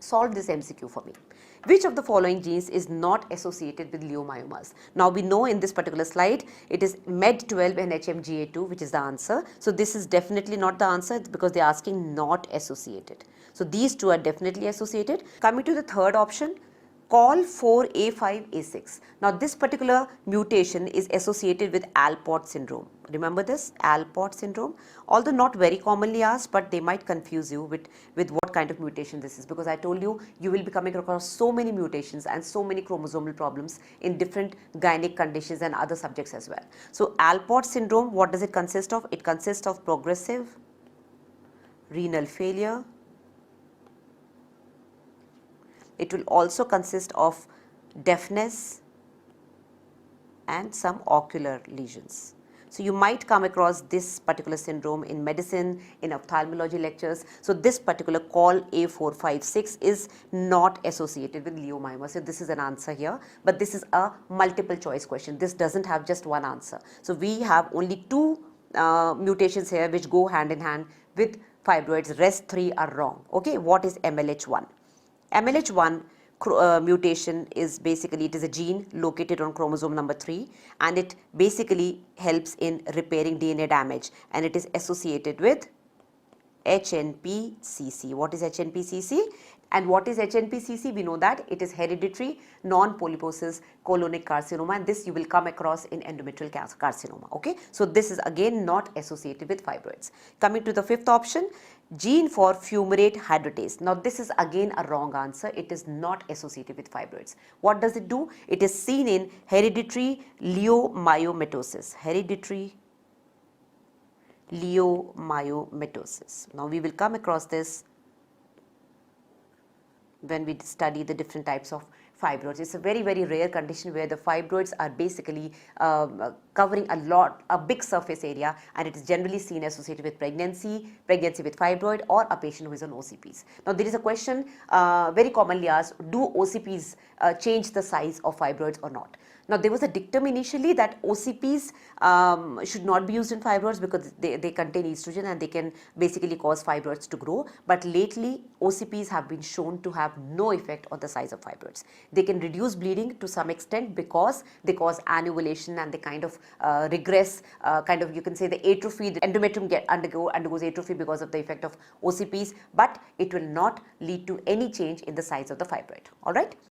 Solve this MCQ for me. Which of the following genes is not associated with leiomyomas? Now we know in this particular slide it is MED12 and HMGA2, which is the answer. So this is definitely not the answer because they are asking not associated. So these two are definitely associated. Coming to the third option, COL4A5A6. Now this particular mutation is associated with Alport syndrome. Remember this, Alport syndrome? Although not very commonly asked, but they might confuse you with what kind of mutation this is, because I told you, you will be coming across so many mutations and so many chromosomal problems in different gynec conditions and other subjects as well. So Alport syndrome, what does it consist of? It consists of progressive renal failure. It will also consist of deafness and some ocular lesions. So you might come across this particular syndrome in medicine, in ophthalmology lectures. So this particular COL4A5A6 is not associated with leiomyoma. So this is an answer here, but this is a multiple choice question. This doesn't have just one answer. So we have only two mutations here which go hand in hand with fibroids. Rest three are wrong. Okay, what is MLH1? MLH1 mutation is basically, it is a gene located on chromosome number 3, and it basically helps in repairing DNA damage, and it is associated with HNPCC. What is HNPCC? And what is HNPCC? We know that it is hereditary non-polyposis colonic carcinoma, and this you will come across in endometrial carcinoma. Okay, so this is again not associated with fibroids. Coming to the fifth option, gene for fumarate hydratase. Now this is again a wrong answer. It is not associated with fibroids. What does it do? It is seen in hereditary leiomyomatosis. Hereditary leiomyomatosis. Now we will come across this when we study the different types of fibroids. It's a very, very rare condition where the fibroids are basically covering a big surface area, and it is generally seen associated with pregnancy with fibroid, or a patient who is on OCPs. Now there is a question very commonly asked, do OCPs change the size of fibroids or not? Now there was a dictum initially that OCPs should not be used in fibroids because they contain estrogen and they can basically cause fibroids to grow, but lately OCPs have been shown to have no effect on the size of fibroids. They can reduce bleeding to some extent because they cause anovulation and they kind of regress, you can say the atrophy. The endometrium undergoes atrophy because of the effect of OCPs, but it will not lead to any change in the size of the fibroid. Alright.